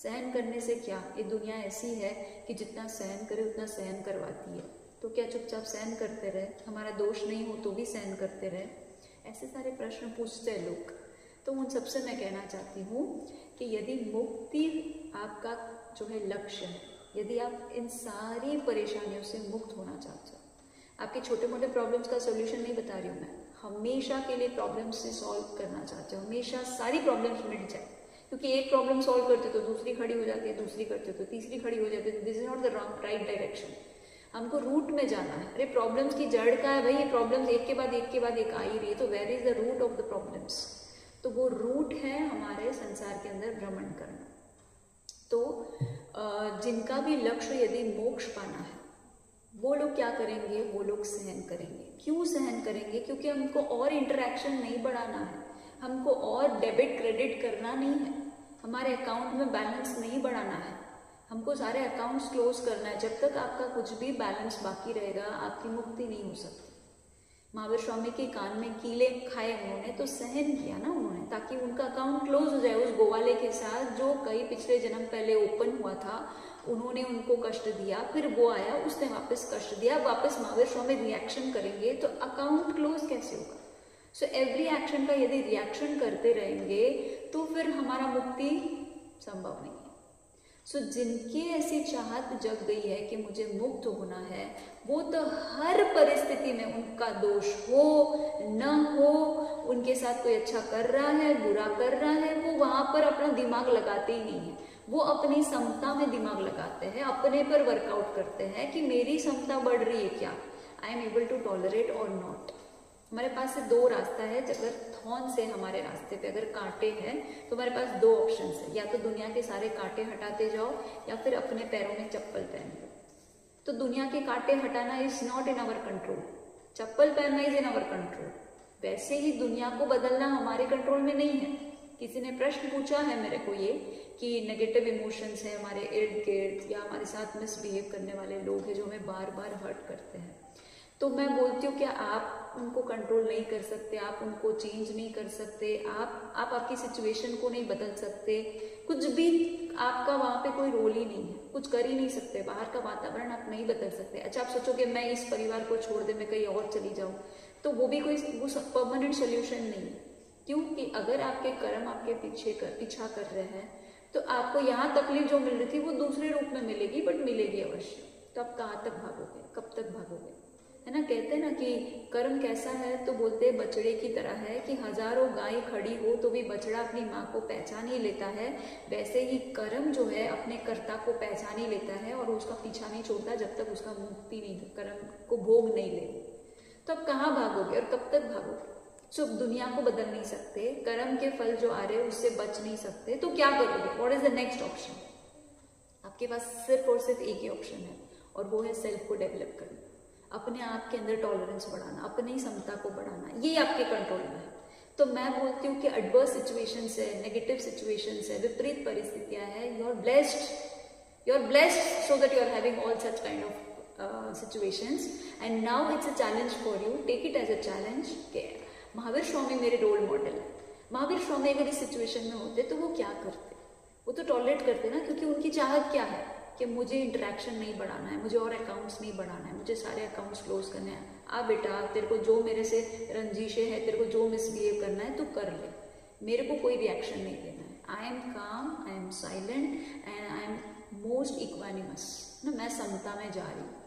सहन करने से क्या, ये दुनिया ऐसी है कि जितना सहन करे उतना सहन करवाती है। तो क्या चुपचाप सहन करते रहे, हमारा दोष नहीं हो तो भी सहन करते रहे? ऐसे सारे प्रश्न पूछते हैं लोग। तो उन सबसे मैं कहना चाहती हूँ कि यदि मुक्ति आपका जो है लक्ष्य है, यदि आप इन सारी परेशानियों से मुक्त होना चाहते हो, आपके छोटे मोटे प्रॉब्लम्स का सोल्यूशन नहीं बता रही हूँ मैं, हमेशा के लिए प्रॉब्लम्स से सॉल्व करना चाहते हो, हमेशा सारी प्रॉब्लम्स मिट जाए, क्योंकि एक प्रॉब्लम सॉल्व करते तो दूसरी खड़ी हो जाती है, दूसरी करते तो तीसरी खड़ी हो जाती है। This is not the right direction. हमको रूट में जाना है। अरे प्रॉब्लम्स की जड़ का है भाई, ये प्रॉब्लम्स एक के बाद एक आ ही रही है, तो where is the root of the problems? तो वो रूट है हमारे संसार के अंदर भ्रमण करना। तो जिनका भी लक्ष्य यदि मोक्ष पाना है, वो लोग क्या करेंगे? वो लोग सहन करेंगे। क्यों सहन करेंगे? क्योंकि हमको और इंटरेक्शन नहीं बढ़ाना है, हमको और डेबिट क्रेडिट करना नहीं है, हमारे अकाउंट में बैलेंस नहीं बढ़ाना है, हमको सारे अकाउंट्स क्लोज करना है। जब तक आपका कुछ भी बैलेंस बाकी रहेगा, आपकी मुक्ति नहीं हो सकती। महावीर स्वामी के कान में कीले खाए उन्होंने, तो सहन किया ना उन्होंने, ताकि उनका अकाउंट क्लोज हो जाए उस गोवाले के साथ जो कई पिछले जन्म पहले ओपन हुआ था। उन्होंने उनको कष्ट दिया, फिर वो आया, उसने वापस कष्ट दिया, वापस महावीर स्वामी रिएक्शन करेंगे, तो अकाउंट क्लोज कैसे होगा? सो एवरी एक्शन का यदि रिएक्शन करते रहेंगे तो फिर हमारा मुक्ति संभव नहीं है। सो जिनकी ऐसी चाहत जग गई है कि मुझे मुक्त होना है, वो तो हर परिस्थिति में, उनका दोष हो न हो, उनके साथ कोई अच्छा कर रहा है बुरा कर रहा है, वो वहाँ पर अपना दिमाग लगाते ही नहीं है। वो अपनी समता में दिमाग लगाते हैं, अपने पर वर्कआउट करते हैं कि मेरी समता बढ़ रही है क्या, I am able to tolerate और नॉट। हमारे पास से दो रास्ता है। अगर थॉर्न से हमारे रास्ते पे अगर कांटे हैं तो हमारे पास दो ऑप्शन है, या तो दुनिया के सारे कांटे हटाते जाओ या फिर अपने पैरों में चप्पल पहन लो। तो दुनिया के कांटे हटाना is not in our control, चप्पल पहनना इज इन आवर कंट्रोल। वैसे ही दुनिया को बदलना हमारे कंट्रोल में नहीं है। किसी ने प्रश्न पूछा है मेरे को ये कि नेगेटिव इमोशंस है हमारे इर्द गिर्द, या हमारे साथ मिसबिहेव करने वाले लोग हैं जो हमें बार बार हर्ट करते हैं, तो मैं बोलती हूँ कि आप उनको कंट्रोल नहीं कर सकते, आप उनको चेंज नहीं कर सकते, आप आपकी सिचुएशन को नहीं बदल सकते, कुछ भी आपका वहाँ पे कोई रोल ही नहीं है, कुछ कर ही नहीं सकते, बाहर का वातावरण आप नहीं बदल सकते। अच्छा आप सोचोगे मैं इस परिवार को छोड़ दे, मैं कहीं और चली जाऊँ, तो वो भी कोई परमानेंट सोल्यूशन नहीं है। क्योंकि अगर आपके कर्म आपके पीछा कर रहे हैं तो आपको यहाँ तकलीफ जो मिल रही थी वो दूसरे रूप में मिलेगी, बट मिलेगी अवश्य। तो आप कहाँ तक भागोगे, कब तक भागोगे? है ना, कहते हैं ना कि कर्म कैसा है, तो बोलते हैं बछड़े की तरह है कि हजारों गाय खड़ी हो तो भी बछड़ा अपनी माँ को पहचान ही लेता है। वैसे ही कर्म जो है अपने कर्ता को पहचान ही लेता है और उसका पीछा नहीं छोड़ता जब तक उसका मुक्ति नहीं, कर्म को भोग नहीं ले। तो अब कहाँ भागोगे और कब तक भागोगे? सो दुनिया को बदल नहीं सकते, कर्म के फल जो आ रहे हैं उससे बच नहीं सकते, तो क्या करोगे? What is the next option? आपके पास सिर्फ और सिर्फ एक ही ऑप्शन है, और वो है सेल्फ को डेवलप करना, अपने आप के अंदर टॉलरेंस बढ़ाना, अपनी क्षमता को बढ़ाना, ये आपके कंट्रोल में है। तो मैं बोलती हूँ कि एडवर्स सिचुएशंस है, नेगेटिव सिचुएशंस है, विपरीत परिस्थितियां हैं, you are blessed so that you are having all such kind of situations, and now it's a challenge for you. Take it as a challenge कि महावीर स्वामी मेरे रोल मॉडल है। महावीर स्वामी अगर इस सिचुएशन में होते तो वो क्या करते? वो तो टॉलरेट करते ना, क्योंकि उनकी चाहत क्या है कि मुझे इंटरेक्शन नहीं बढ़ाना है, मुझे और अकाउंट्स नहीं बढ़ाना है, मुझे सारे अकाउंट्स क्लोज करने हैं। आ बेटा, तेरे को जो मेरे से रंजिशें है, तेरे को जो मिसबिहेव करना है तो कर ले, मेरे को कोई रिएक्शन नहीं देना है। आई एम काम, I am silent and I am most equanimous ना, मैं समता में जा रही हूँ।